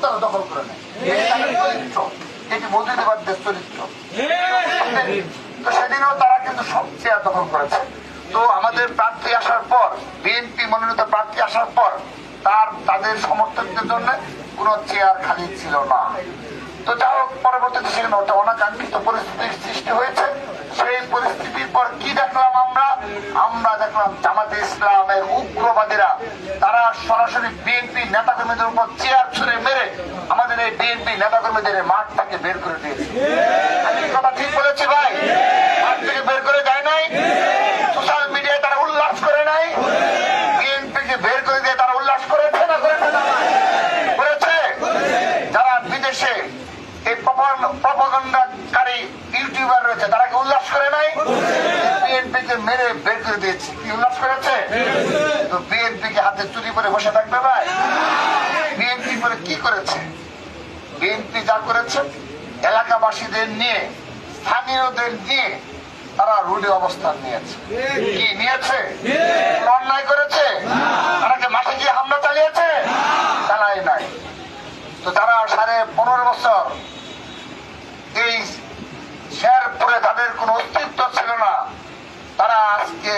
তারা দখল করে নেয়। চরিত্র এটি মৌদুদিবাদদের চরিত্র। তো সেদিনও তারা কিন্তু সব চেয়ার দখল করেছে। তো আমাদের প্রার্থী আসার পর, বিএনপি মনোনীত প্রার্থী আসার পর তাদের সমর্থকদের জন্য কোন চেয়ার খালি ছিল না। তো যা হোক, পরবর্তীতে সেখানে একটা অনাকাঙ্ক্ষিত পরিস্থিতির সৃষ্টি হয়েছে। সেই পরিস্থিতির পর কি দেখলাম আমরা দেখলাম জামাতে ইসলামের উগ্রবাদীরা তারা সরাসরি বিএনপি নেতাকর্মীদের উপর চেয়ার ছুঁড়ে মেরে আমাদের এই বিএনপি নেতাকর্মীদের মাঠ থেকে বের করে দিয়েছে। আমি কথা ঠিক বলেছি ভাই? মাঠ থেকে বের করে দেয় নাই, সোশ্যাল মিডিয়ায় তারা উল্লাস করে নাই, বিএনপিকে বের করে দিয়ে তারা উল্লাস করেছে না করেছে? যারা বিদেশে এই প্রপাগান্ডাকারী ইউটিউবার রয়েছে তারা কি উল্লাস করে নাই? বিএনপিকে মেরে বের করে দিয়েছে, কি উল্লাস করেছে? তো বিএনপিকে হাতে চুরি করে বসে থাকবে ভাই? বিএনপি করে কি করেছে? বিএনপি যা করেছে, এলাকাবাসীদের নিয়ে, স্থানীয়দের নিয়ে তারা রুডে অবস্থান নিয়েছে। কি নিয়েছে? অন্যায় করেছে? তারা কি মাঠে গিয়ে হামলা চালিয়েছে? চালাই নাই। তো তারা 15.5 বছর এই শেরপুরে তাদের কোন অস্তিত্ব ছিল না। তারা আজকে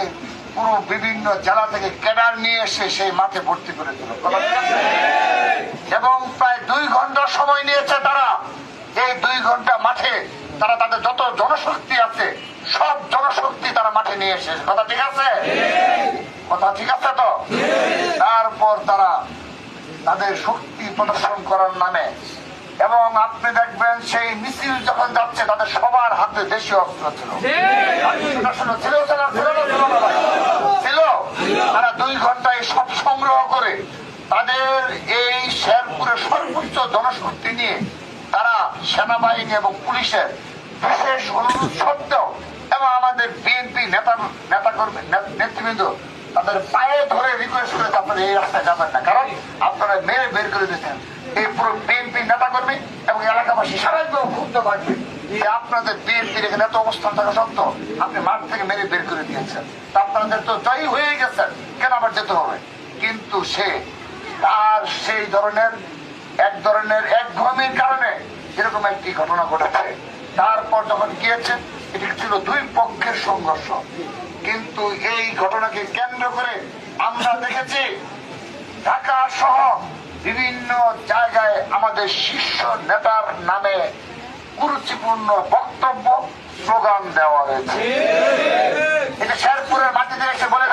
পুরো বিভিন্ন জেলা থেকে ক্যাডার নিয়ে এসে সেই মাঠে ভর্তি করে দিল এবং প্রায় 2 ঘন্টা সময় নিয়েছে তারা। এই 2 ঘন্টা মাঠে তারা তাদের যত জনশক্তি আছে সব জনশক্তি তারা মাঠে নিয়ে এসে, কথা ঠিক আছে? কথা ঠিক আছে তো? তারপর তারা তাদের শক্তি প্রদর্শন করার নামে, এবং আপনি দেখবেন সেই মিছিল যখন যাচ্ছে তাদের সবার হাতে দেশীয় অস্ত্র ছিল। ছিল তারা 2 ঘন্টায় সব সংগ্রহ করে তাদের এই শেরপুরের সর্বোচ্চ জনশক্তি নিয়ে তারা সেনাবাহিনী এবং পুলিশের বিশেষ অনুরোধ সত্ত্বেও এবং আমাদের বিএনপি নেতৃবৃন্দ তাদের পায়ে ধরে রিকোয়েস্ট করেছে আপনারা এই রাস্তায় যাবেন না, কারণ আপনারা মেরে বের করে দিচ্ছেন। এই পুরো বিএনপি নেতাকর্মী এবং এলাকাবাসী সবাই ক্ষুব্ধ থাকবে যে আপনাদের বিএনপির এখানে এত অবস্থান থাকা সত্ত্বেও আপনি মাঠ থেকে মেরে বের করে দিয়েছেন। তা আপনাদের তো জয়ী হয়ে গেছেন, কেন আবার যেতে হবে? কিন্তু তার সেই ধরনের একঘমির কারণে এরকম একটি ঘটনা ঘটেছে। তারপর যখন গিয়েছে, এটি ছিল 2 পক্ষের সংঘর্ষ। কিন্তু এই ঘটনাকে কেন্দ্র করে আমরা দেখেছি ঢাকা সহ বিভিন্ন জায়গায় আমাদের শীর্ষ নেতার নামে কুরুচিপূর্ণ বক্তব্য, স্লোগান দেওয়া হয়েছে। এটা শেরপুরের মাটিতে এসে বলে